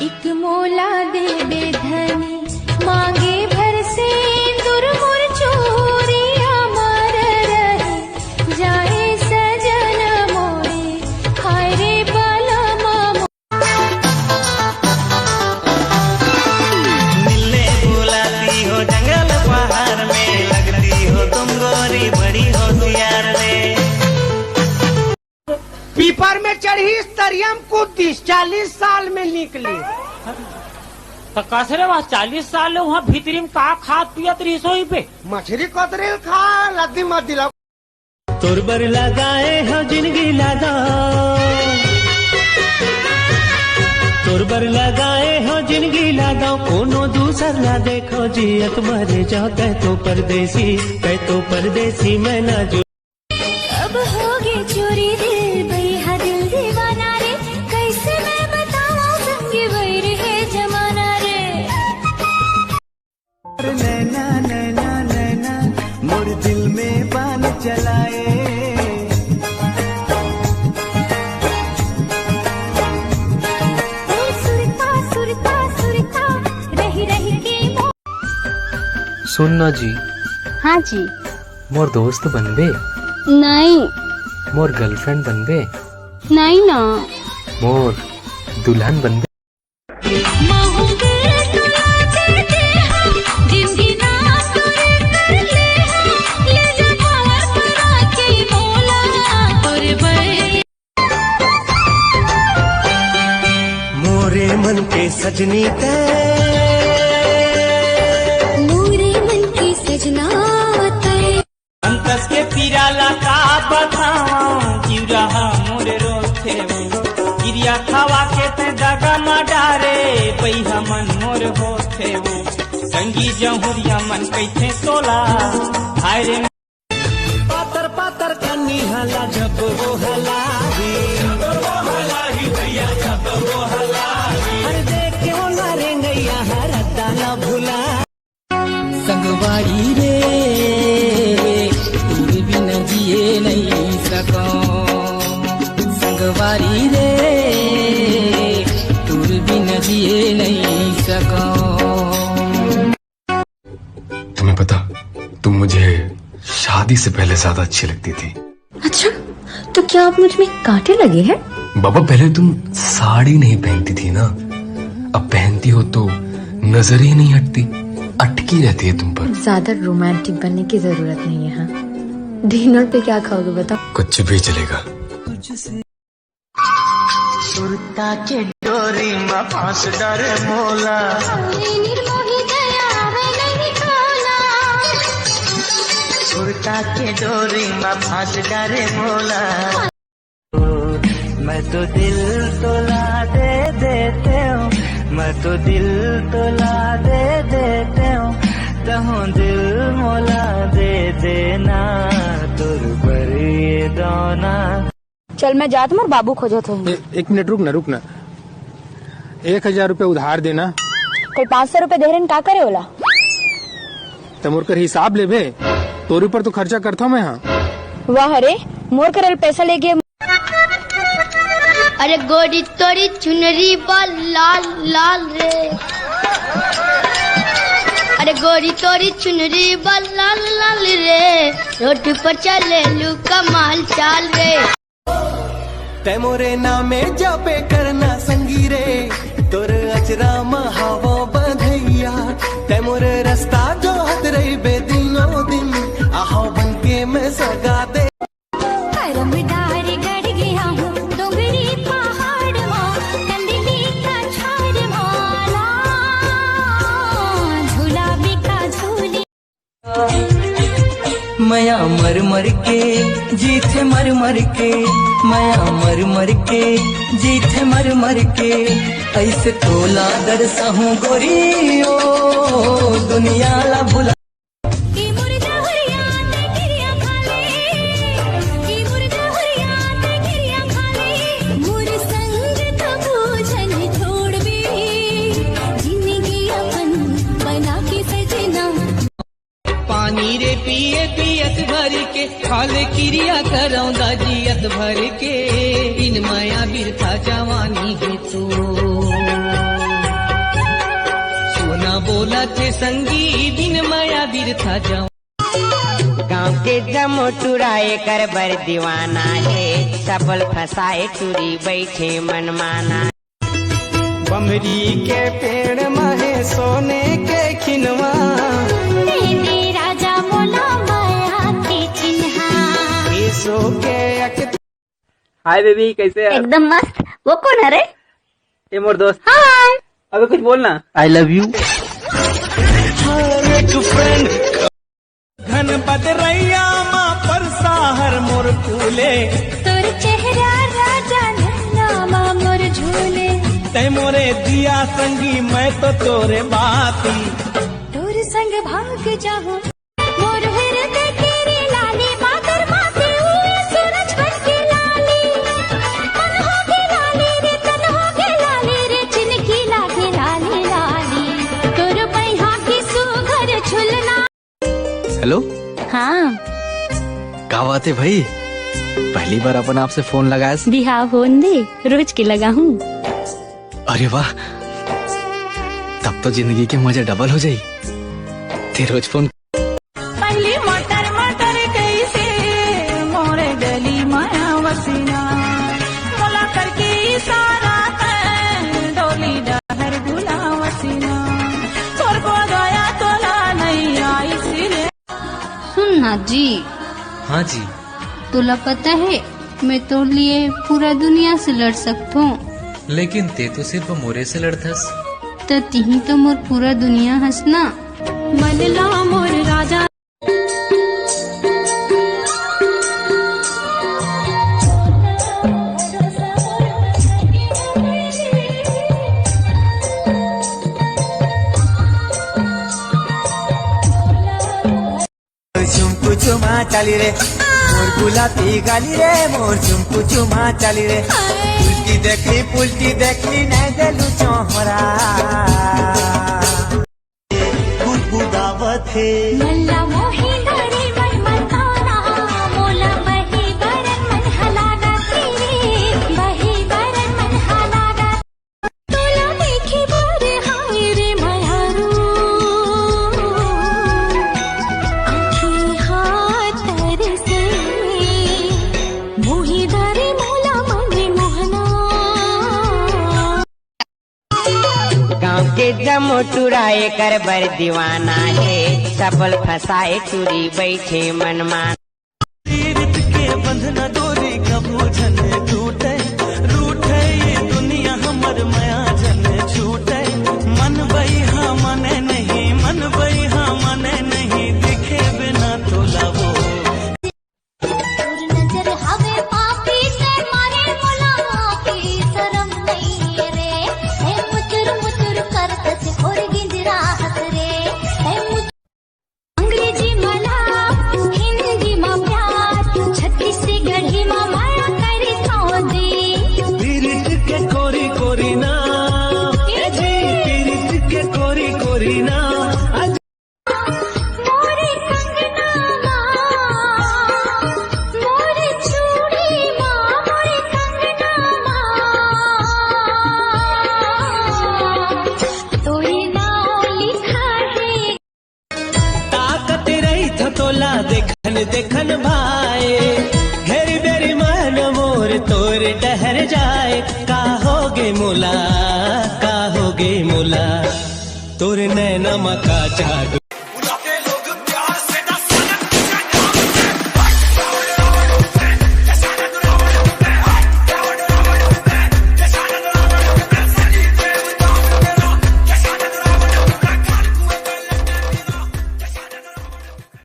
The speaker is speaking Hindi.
एक मोला दे दे धनी मांगे भर से दुर्मुर चोरिया मार रहे जाए सजन मोरे हाय रे बालमा मिलने बुलाती हो जंगल पहाड़ में लगती हो तुम गोरी बड़ी होशियार रे। पीपर में चढ़ी तरियम कूदी 40 साल में निकली तो कसरे वह 40 साल वहाँ भीतरी में का खाद पियत रसोई पे मछली कतरे खा लद्दी मत दिला तोरबर लगाए हो जिंदगी लगा तोरबर लगाए हो जिंदगी लगाओ कोनो दूसर ना देखो जियत मरे जाओ कह तो परदेसी मैं ना जो अब होगे चोरी दिल भैया दिल दीवाना रे कैसे मैं बताऊं संग वैर है जमाना रे। नैना नैना नैना मोर दिल में बान चलाए सुरता सुरता सुरता रही रही के सुनना जी। हाँ जी। मोर दोस्त बनबे? नहीं। मोर गर्लफ्रेंड बनबे? नहीं ना। मोर दुल्हन बनबे? मोरे मन के सजनी मोरे मन की सजना अंतस के पीराला का बताऊं जीव रहा मोरे रोथे गिरिया खावा के ते दगा न डारे पैहा मन मोर होथे वो संगी जहुरिया मन कैथे सोला हाय रे पातर पातर कन्नी हला जब वो हलाही भैया जब वो हलाही हर देख के वो मारे गैया हर दाना भुला संगवारी रे तू बिन जिए नहीं सको संगवारी रे तू बिन जिए नहीं सको। तुम्हें पता तुम मुझे शादी से पहले ज्यादा अच्छी लगती थी। अच्छा तो क्या आप मुझ में कांटे लगे हैं? बाबा पहले तुम साड़ी नहीं पहनती थी ना, अब पहनती हो तो नजर ही नहीं हटती, अटकी रहती है तुम पर। ज्यादा रोमांटिक बनने की जरूरत नहीं है। हाँ डिनर पे क्या खाओगे बताओ? कुछ भी चलेगा। सुरता के डोरी में फांस डरे मोला सुरता के डोरी में फांस डरे मोला मैं तो दिल तोला दे देते हूँ मैं तो दिल तोला दे देते हूँ तहु दिल मोला दे देना तुर पर ये दाना। चल मैं जात मोर बाबू खोजो थे। एक मिनट रुकना 1000 रुपए उधार देना। कोई 500 रुपए दे रहे का करे ओला? तमोर कर हिसाब ले भे तोर ऊपर तो खर्चा करता हूँ मैं। हाँ वाह रे मोर करल पैसा लेके। अरे गोरी तोरी चुनरी बल लाल लाल रे अरे गोरी तोरी चुनरी बल लाल लाल रे रोड पर चले लू कमाल चाल रे तैमोरे नामे जापे करना संगी रे तोर अचरा महावो बधैया तैमोरे रास्ता जो हद रही बे दिनों दिन आहो बन के मैं सगा दे मया मर मर के जीथे मर मर के मया मर मर के जीथे मर मर के ऐसे तोला दरसा हूँ गोरी ओ दुनिया ला भुला पानी रे पिए पियत भर के खाले क्रिया करौंदा जियत भर के इन माया बिरथा जवानी है तो तोला के संगी दिन माया दिर था जाऊं। गाँव के जमो टुराए कर बर दीवाना है, सफल फसाए टूरी बैठे मनमाना। बमरी के पेड़ महे सोने के खिनवा, राजा मोला माया के चिन्हा। सो के हाय बेबी, कैसे है? एकदम मस्त। वो कौन है रे? ये मोर दोस्त। हाय। अबे कुछ बोलना। I love you. घन बदरैया माँ पर साहर मोर फूले, तोर चेहरा राजा नामा मोर झूले। तै मोरे दिया संगी मैं तो तोरे बाती, तोर संग भाग जाऊं मोर हृदय तेरी लाली। मातर माते हुए सूरज बन के लाली, मन हो के लाली रे, तन हो के लाली रे, चिनकी लागे लाली लाली। तोर पैहा की सुघर झुलना। हेलो, हाँ क्या बात है भाई? पहली बार अपन आपसे फोन लगाया। दिहा फोन दे, रोज के लगा हूँ। अरे वाह, तब तो जिंदगी के मजे डबल हो जाई। ते रोज फोन। पहली मटर मटर कैसे मोरे गली माया वसीना। बोला करके इशारा है, डोली डहर गुला वसीना। तोर को गया तोला नहीं आई सिरे। सुनना जी। हाँ जी। तुला पता है मैं तो लिए पूरा दुनिया से लड़ सकता हूँ, लेकिन ते तो सिर्फ मोरे से लड़थस। तो तिही तो मोर पूरा दुनिया हंसना। मन ला मोर राजा। झुमकू चुमा चाली रे मोर गुलाबी गाली रे, मोर झुमकू चुमा चाली रे। पुलटी देखली नहीं देलू चोहरा, गुदगुदावत है मल्ला मोही गाड़ी मन मताना। मोला बही बरन मन हलाना तेरे, बही बरन मन हलाना। तोला देखी बार हाय रे मयारू, आँखें हाथ तरसे। मोही दारे मोला मन मोहना। गाँव के जमो टुराए कर बर दीवाना है, सफल फसाए टूरी बैठे मनमाना। तीरथ के बंधना डोरी कबू झन टूटे, रूठे ये दुनिया हमर माया झन छूटे। मन बइहा मने नहीं, मन बइहा मने नहीं, दिखे बिना तोला वो। तोर नजर हवे पापी से मारे मोला माफी शरम नहीं रे। हे मुचुर मुचुर करत से और गिंजरा हस रे। हे अंग्रेजी मला, हिंदी मा प्यार, छत्तीसगढ़ी मा माया करी सौदी। तीरथ के कोरी कोरी ना, ए जी तीरथ के कोरी कोरी ना। मोरे कंगना माँ, मोरे चूड़ी माँ, मोरे कंगना माँ। तोरे नाम लिखा है। ताकत रही था तोला देखन देखन भाए, हेरी बेरी मन मोर तोर डहर जाए। का होगे मोला, का होगे मोला, तोर नैना मका जादू।